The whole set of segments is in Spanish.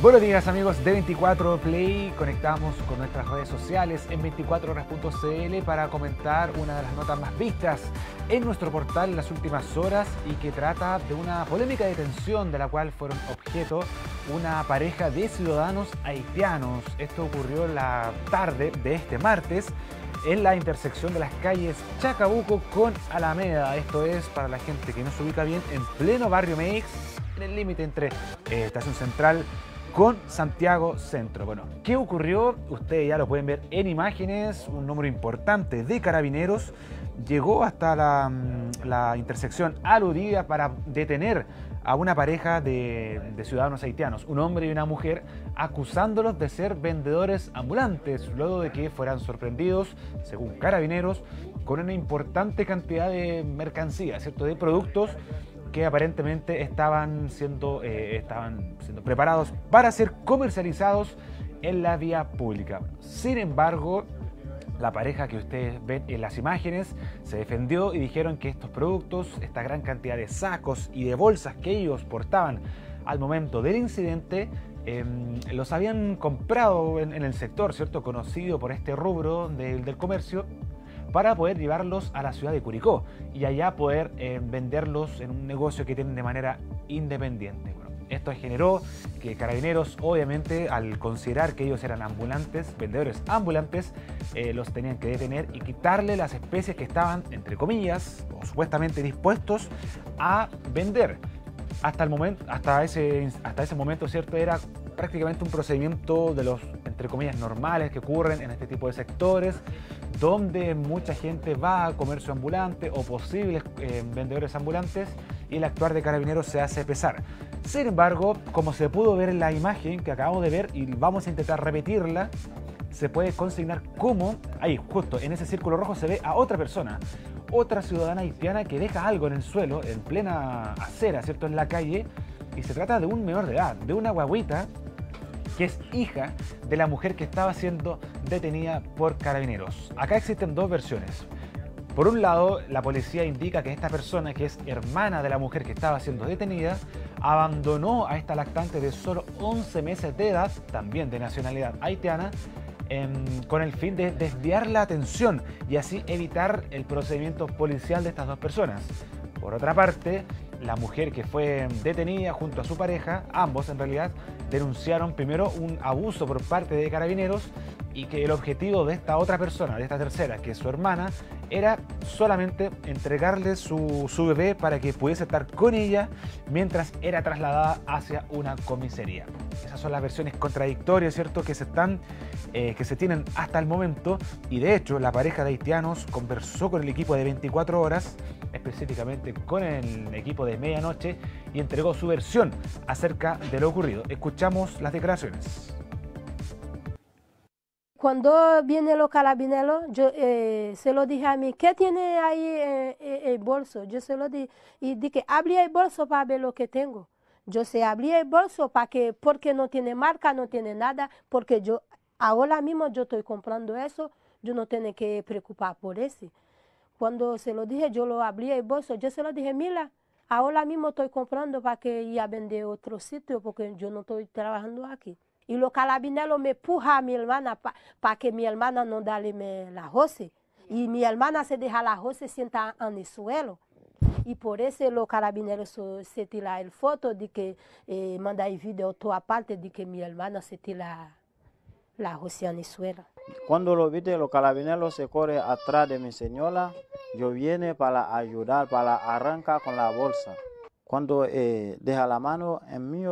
Buenos días amigos de 24 Play, conectamos con nuestras redes sociales en 24horas.cl para comentar una de las notas más vistas en nuestro portal en las últimas horas y que trata de una polémica detención de la cual fueron objeto una pareja de ciudadanos haitianos. Esto ocurrió la tarde de este martes en la intersección de las calles Chacabuco con Alameda. Esto es, para la gente que no se ubica bien, en pleno barrio Meix, en el límite entre Estación Central con Santiago Centro. Bueno, ¿qué ocurrió? Ustedes ya lo pueden ver en imágenes. Un número importante de carabineros llegó hasta la intersección aludida para detener a una pareja de ciudadanos haitianos, un hombre y una mujer, acusándolos de ser vendedores ambulantes, luego de que fueran sorprendidos, según carabineros, con una importante cantidad de mercancía, ¿cierto?, de productos que aparentemente estaban siendo preparados para ser comercializados en la vía pública. Sin embargo, la pareja que ustedes ven en las imágenes se defendió y dijeron que estos productos, esta gran cantidad de sacos y de bolsas que ellos portaban al momento del incidente, los habían comprado en el sector, ¿cierto?, conocido por este rubro del comercio, para poder llevarlos a la ciudad de Curicó y allá poder venderlos en un negocio que tienen de manera independiente. Bueno, esto generó que carabineros, obviamente, al considerar que ellos eran ambulantes, vendedores ambulantes, los tenían que detener y quitarle las especies que estaban, entre comillas, o supuestamente dispuestos a vender. Hasta ese momento, ¿cierto?, era prácticamente un procedimiento de los, entre comillas, normales que ocurren en este tipo de sectores, donde mucha gente va a comercio ambulante o posibles vendedores ambulantes, y el actuar de carabineros se hace pesar. Sin embargo, como se pudo ver en la imagen que acabamos de ver y vamos a intentar repetirla, se puede consignar cómo, ahí justo en ese círculo rojo se ve a otra persona, otra ciudadana haitiana que deja algo en el suelo, en plena acera, ¿cierto?, en la calle, y se trata de un menor de edad, de una guagüita que es hija de la mujer que estaba siendo detenida por carabineros. Acá existen dos versiones. Por un lado, la policía indica que esta persona, que es hermana de la mujer que estaba siendo detenida, abandonó a esta lactante de solo 11 meses de edad, también de nacionalidad haitiana, con el fin de desviar la atención y así evitar el procedimiento policial de estas dos personas. Por otra parte, la mujer que fue detenida junto a su pareja, ambos en realidad, denunciaron primero un abuso por parte de carabineros y que el objetivo de esta otra persona, de esta tercera, que es su hermana, era solamente entregarle su bebé para que pudiese estar con ella mientras era trasladada hacia una comisaría. Esas son las versiones contradictorias, ¿cierto?, que se tienen hasta el momento, y de hecho la pareja de haitianos conversó con el equipo de 24 horas, específicamente con el equipo de Medianoche, y entregó su versión acerca de lo ocurrido. Escuchamos las declaraciones. Cuando vienen los carabineros, yo se lo dije a mí, ¿qué tiene ahí el bolso? Yo se lo dije, y dije, abrí el bolso para ver lo que tengo. Yo se abrí el bolso porque no tiene marca, no tiene nada, porque yo ahora mismo yo estoy comprando eso, yo no tengo que preocupar por eso. Cuando se lo dije, yo lo abrí el bolso, yo se lo dije, mira, ahora mismo estoy comprando para que ir a vender otro sitio, porque yo no estoy trabajando aquí. Y los carabineros me empujan a mi hermana para que mi hermana no dale la José. Y mi hermana se deja la José sienta en el suelo. Y por eso los carabineros se tiran el foto de que manda el video toda parte de que mi hermana se tira la José en el suelo. Cuando lo viste, los carabineros se corren atrás de mi señora. Yo viene para ayudar, para arrancar con la bolsa. Cuando deja la mano en mí,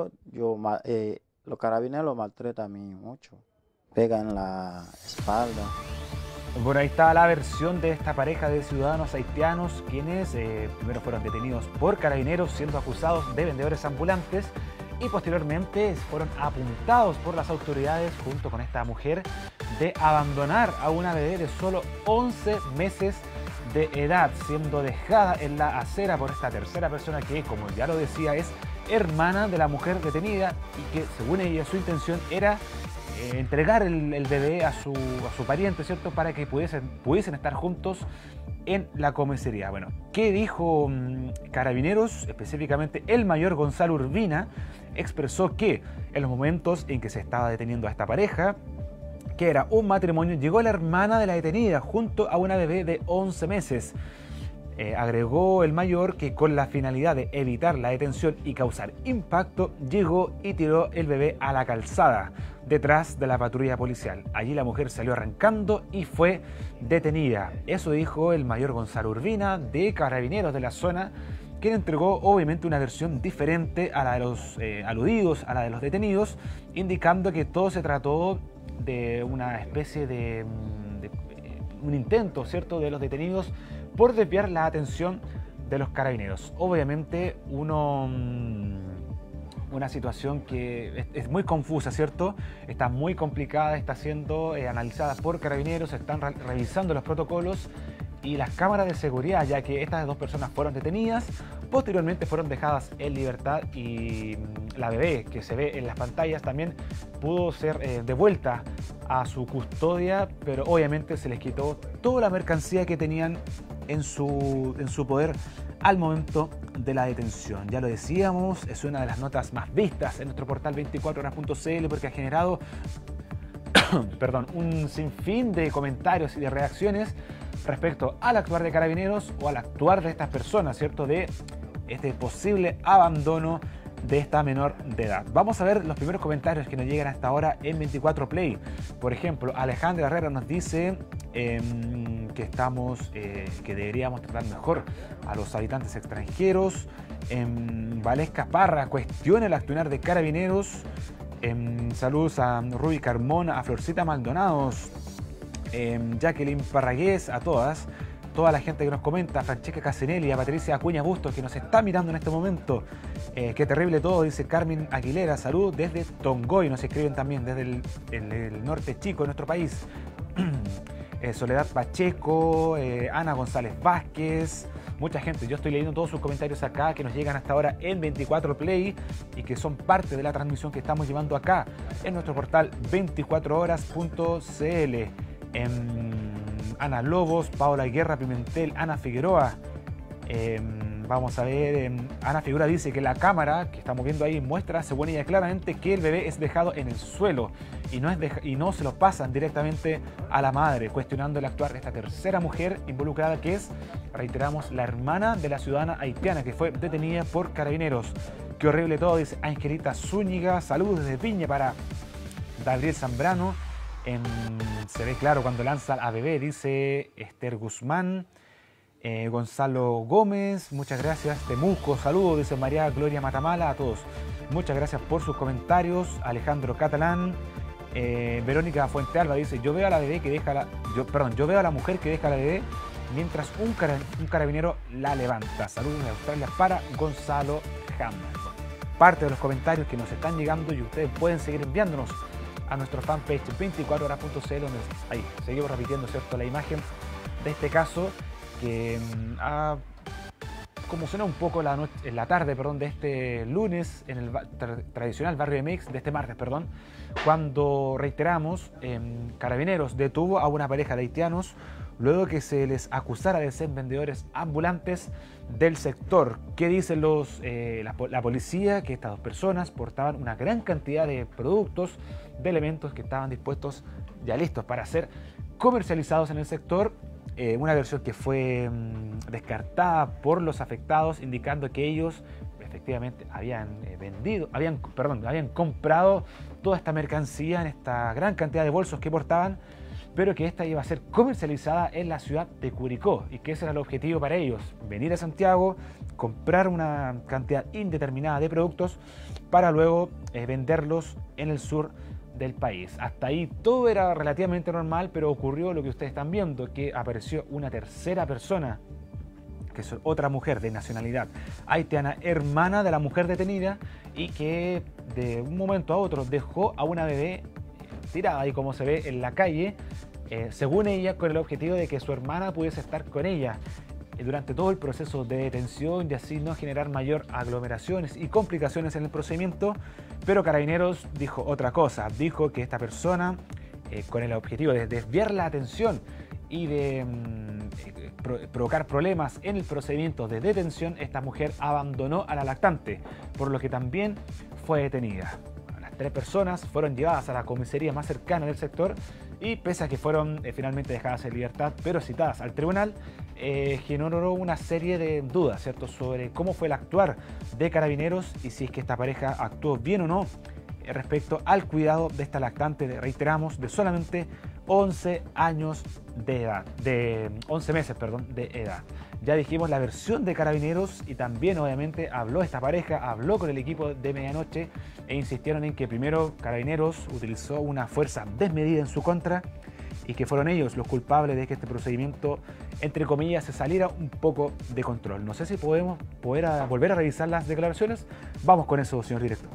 los carabineros maltratan a mí mucho. Pegan la espalda. Bueno, ahí está la versión de esta pareja de ciudadanos haitianos, quienes primero fueron detenidos por carabineros siendo acusados de vendedores ambulantes y posteriormente fueron apuntados por las autoridades junto con esta mujer de abandonar a una bebé de solo 11 meses de edad, siendo dejada en la acera por esta tercera persona que, como ya lo decía, es hermana de la mujer detenida y que, según ella, su intención era entregar el bebé a su pariente, ¿cierto? Para que pudiesen estar juntos en la comisaría. Bueno, ¿qué dijo Carabineros? Específicamente el mayor Gonzalo Urbina expresó que en los momentos en que se estaba deteniendo a esta pareja, que era un matrimonio, llegó la hermana de la detenida junto a una bebé de 11 meses. Agregó el mayor que con la finalidad de evitar la detención y causar impacto, llegó y tiró el bebé a la calzada, detrás de la patrulla policial. Allí la mujer salió arrancando y fue detenida. Eso dijo el mayor Gonzalo Urbina de Carabineros de la zona, quien entregó obviamente una versión diferente a la de los aludidos, a la de los detenidos, indicando que todo se trató de una especie de un intento, ¿cierto?, de los detenidos por desviar la atención de los carabineros. Obviamente una situación que es muy confusa, ¿cierto? Está muy complicada, está siendo analizada por carabineros, están revisando los protocolos y las cámaras de seguridad, ya que estas dos personas fueron detenidas, posteriormente fueron dejadas en libertad y la bebé que se ve en las pantallas también pudo ser devuelta a su custodia, pero obviamente se les quitó toda la mercancía que tenían en su poder al momento de la detención. Ya lo decíamos, es una de las notas más vistas en nuestro portal 24horas.cl porque ha generado un sinfín de comentarios y de reacciones respecto al actuar de Carabineros o al actuar de estas personas, ¿cierto?, de este posible abandono de esta menor de edad. Vamos a ver los primeros comentarios que nos llegan hasta ahora en 24 Play. Por ejemplo, Alejandra Herrera nos dice que deberíamos tratar mejor a los habitantes extranjeros. Valesca Parra cuestiona el actuar de Carabineros. Saludos a Ruby Carmona, a Florcita Maldonados, Jacqueline Parragués, a toda la gente que nos comenta, a Francesca Casinelli, a Patricia Acuña Bustos, que nos está mirando en este momento. Qué terrible todo, dice Carmen Aguilera. Salud desde Tongoy, nos escriben también desde el norte chico de nuestro país. Soledad Pacheco, Ana González Vázquez, mucha gente. Yo estoy leyendo todos sus comentarios acá que nos llegan hasta ahora en 24 Play y que son parte de la transmisión que estamos llevando acá en nuestro portal 24horas.cl. Ana Lobos, Paola Guerra Pimentel, Ana Figueroa. Vamos a ver, Ana Figueroa dice que la cámara que estamos viendo ahí muestra, según ella claramente, que el bebé es dejado en el suelo y no se lo pasan directamente a la madre, cuestionando el actuar de esta tercera mujer involucrada, que es, reiteramos, la hermana de la ciudadana haitiana que fue detenida por Carabineros. Qué horrible todo, dice Angelita Zúñiga. Saludos desde Piña para Gabriel Zambrano. Se ve claro cuando lanza a bebé, dice Esther Guzmán. Gonzalo Gómez, muchas gracias. Temuco, saludos, dice María Gloria Matamala. A todos, muchas gracias por sus comentarios. Alejandro Catalán. Verónica Fuentealba dice: yo veo a la mujer que deja a la bebé mientras un carabinero la levanta. Saludos de Australia para Gonzalo Hammer. Parte de los comentarios que nos están llegando y ustedes pueden seguir enviándonos a nuestro fanpage 24horas.cl, donde ahí seguimos repitiendo, ¿cierto?, la imagen de este caso que ha conmocionado un poco en la tarde de este lunes en el tradicional barrio de Meix, de este martes, cuando, reiteramos, Carabineros detuvo a una pareja de haitianos luego que se les acusara de ser vendedores ambulantes del sector. ¿Qué dicen la policía? Que estas dos personas portaban una gran cantidad de productos, de elementos que estaban dispuestos, ya listos para ser comercializados en el sector. Una versión que fue descartada por los afectados, indicando que ellos efectivamente habían comprado toda esta mercancía en esta gran cantidad de bolsos que portaban, pero que esta iba a ser comercializada en la ciudad de Curicó y que ese era el objetivo para ellos: venir a Santiago, comprar una cantidad indeterminada de productos para luego venderlos en el sur del país. Hasta ahí todo era relativamente normal, pero ocurrió lo que ustedes están viendo, que apareció una tercera persona, que es otra mujer de nacionalidad haitiana, hermana de la mujer detenida, y que de un momento a otro dejó a una bebé tirada ahí, como se ve en la calle, según ella, con el objetivo de que su hermana pudiese estar con ella. durante todo el proceso de detención y así no generar mayor aglomeraciones y complicaciones en el procedimiento, pero Carabineros dijo otra cosa, dijo que esta persona, con el objetivo de desviar la atención y de provocar problemas en el procedimiento de detención, esta mujer abandonó a la lactante, por lo que también fue detenida. Las 3 personas fueron llevadas a la comisaría más cercana del sector y pese a que fueron finalmente dejadas en libertad, pero citadas al tribunal, generó una serie de dudas, ¿cierto?, sobre cómo fue el actuar de Carabineros y si es que esta pareja actuó bien o no respecto al cuidado de esta lactante, reiteramos, de solamente 11 años de edad, de 11 meses, perdón, de edad. Ya dijimos la versión de Carabineros y también obviamente habló esta pareja, habló con el equipo de Medianoche e insistieron en que primero Carabineros utilizó una fuerza desmedida en su contra y que fueron ellos los culpables de que este procedimiento, entre comillas, se saliera un poco de control. No sé si podemos volver a revisar las declaraciones. Vamos con eso, señor director.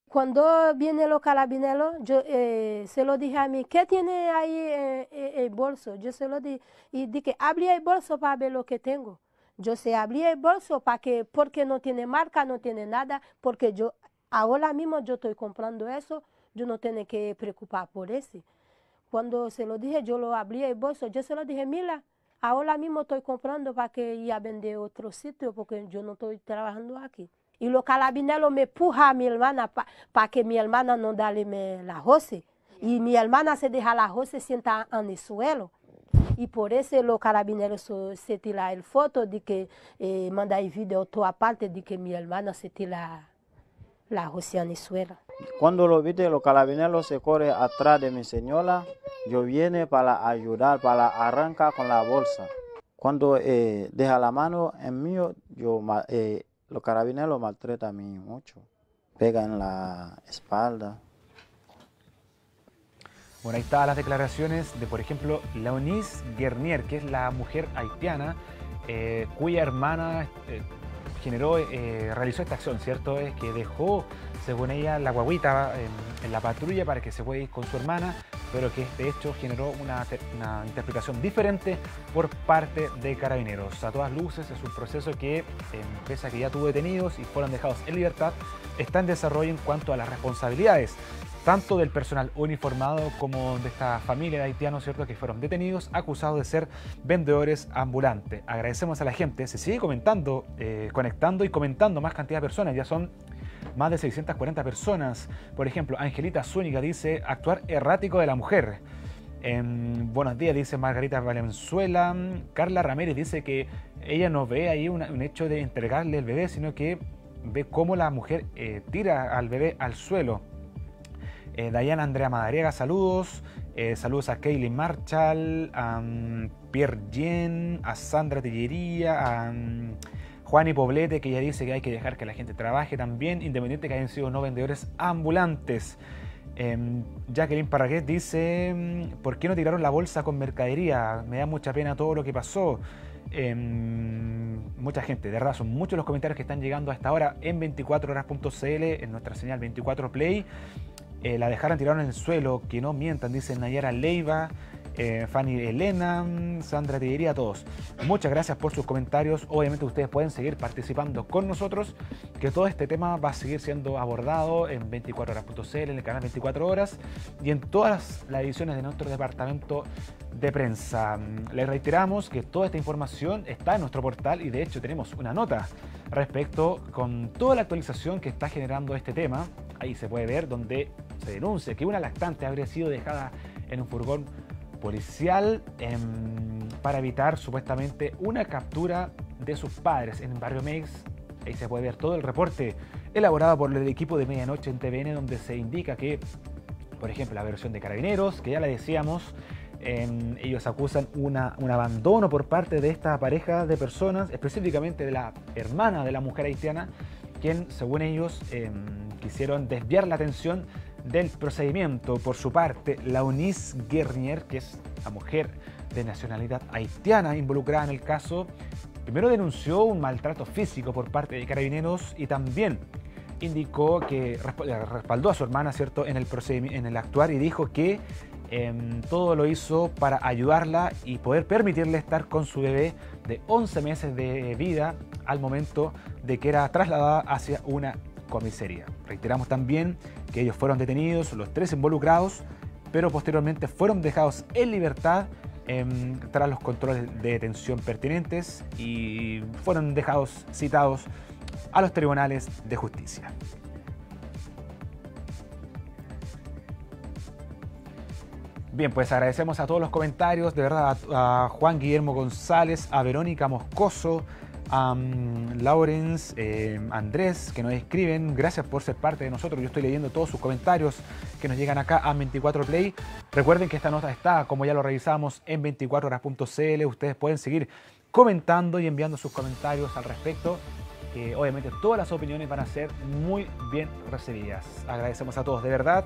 Cuando viene los carabineros, yo se lo dije a mí, ¿qué tiene ahí el bolso? Yo se lo dije, y dije, abrí el bolso para ver lo que tengo. Yo se abrí el bolso porque no tiene marca, no tiene nada, porque yo ahora mismo yo estoy comprando eso, yo no tengo que preocupar por eso. Cuando se lo dije, yo lo abrí el bolso, yo se lo dije, mira, ahora mismo estoy comprando para que ir a vender otro sitio, porque yo no estoy trabajando aquí. Y los carabineros me empujan a mi hermana para que mi hermana no dale la José. Y mi hermana se deja la José sentada en el suelo. Y por eso los carabineros se tiran el foto de que manda el video toda parte de que mi hermana se tira la José en el suelo. Cuando lo viste, los carabineros se corren atrás de mi señora. Yo viene para ayudar, para arrancar con la bolsa. Cuando deja la mano en mí, los carabineros maltratan a mí mucho, pegan en la espalda. Bueno, ahí estaban las declaraciones de, por ejemplo, Leonise Guernier, que es la mujer haitiana cuya hermana realizó esta acción, ¿cierto? Es que dejó, según ella, la guaguita en la patrulla para que se pueda ir con su hermana, pero que este hecho generó una interpretación diferente por parte de Carabineros. A todas luces es un proceso que, pese a que ya tuvo detenidos y fueron dejados en libertad, está en desarrollo en cuanto a las responsabilidades, tanto del personal uniformado como de esta familia de haitianos, ¿cierto?, que fueron detenidos, acusados de ser vendedores ambulantes. Agradecemos a la gente, se sigue comentando, conectando y comentando más cantidad de personas, ya son más de 640 personas. Por ejemplo, Angelita Zúñiga dice, actuar errático de la mujer. Buenos días, dice Margarita Valenzuela. Carla Ramírez dice que ella no ve ahí un hecho de entregarle el bebé, sino que ve cómo la mujer tira al bebé al suelo. Dayana Andrea Madariaga, saludos. Saludos a Kaylin Marshall, a Pierre Jen, a Sandra Tillería, a Juani Poblete, que ya dice que hay que dejar que la gente trabaje también, independiente que hayan sido no vendedores ambulantes. Jacqueline Parraguet dice, ¿por qué no tiraron la bolsa con mercadería? Me da mucha pena todo lo que pasó. Mucha gente, de verdad, son muchos los comentarios que están llegando a esta hora en 24horas.cl, en nuestra señal 24 Play. La dejaron tiraron en el suelo, que no mientan, dice Nayara Leiva, Fanny Elena, Sandra Tillería, todos. Muchas gracias por sus comentarios. Obviamente ustedes pueden seguir participando con nosotros, que todo este tema va a seguir siendo abordado en 24horas.cl, en el canal 24 horas y en todas las ediciones de nuestro departamento de prensa. Les reiteramos que toda esta información está en nuestro portal y de hecho tenemos una nota respecto con toda la actualización que está generando este tema. Ahí se puede ver donde se denuncia que una lactante habría sido dejada en un furgón policial para evitar supuestamente una captura de sus padres en el barrio Meix. Ahí se puede ver todo el reporte elaborado por el equipo de Medianoche en TVN, donde se indica que, por ejemplo, la versión de Carabineros, que ya la decíamos, ellos acusan un abandono por parte de esta pareja de personas, específicamente de la hermana de la mujer haitiana, quien, según ellos, quisieron desviar la atención del procedimiento. Por su parte, Leonise Guernier, que es la mujer de nacionalidad haitiana involucrada en el caso, primero denunció un maltrato físico por parte de Carabineros y también indicó que respaldó a su hermana, ¿cierto?, en el actuar, y dijo que todo lo hizo para ayudarla y poder permitirle estar con su bebé de 11 meses de vida al momento de que era trasladada hacia una comisaría. Reiteramos también que ellos fueron detenidos, los 3 involucrados, pero posteriormente fueron dejados en libertad tras los controles de detención pertinentes y fueron citados a los tribunales de justicia. Bien, pues agradecemos a todos los comentarios, de verdad, a Juan Guillermo González, a Verónica Moscoso, a Lawrence, Andrés, que nos escriben. Gracias por ser parte de nosotros. Yo estoy leyendo todos sus comentarios que nos llegan acá a 24 Play. Recuerden que esta nota está, como ya lo revisamos, en 24horas.cl. Ustedes pueden seguir comentando y enviando sus comentarios al respecto. Obviamente todas las opiniones van a ser muy bien recibidas. Agradecemos a todos, de verdad,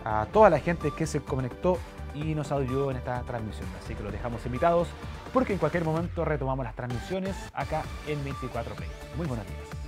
a toda la gente que se conectó y nos ayudó en esta transmisión. Así que los dejamos invitados porque en cualquier momento retomamos las transmisiones acá en 24 Play. Muy buenos días.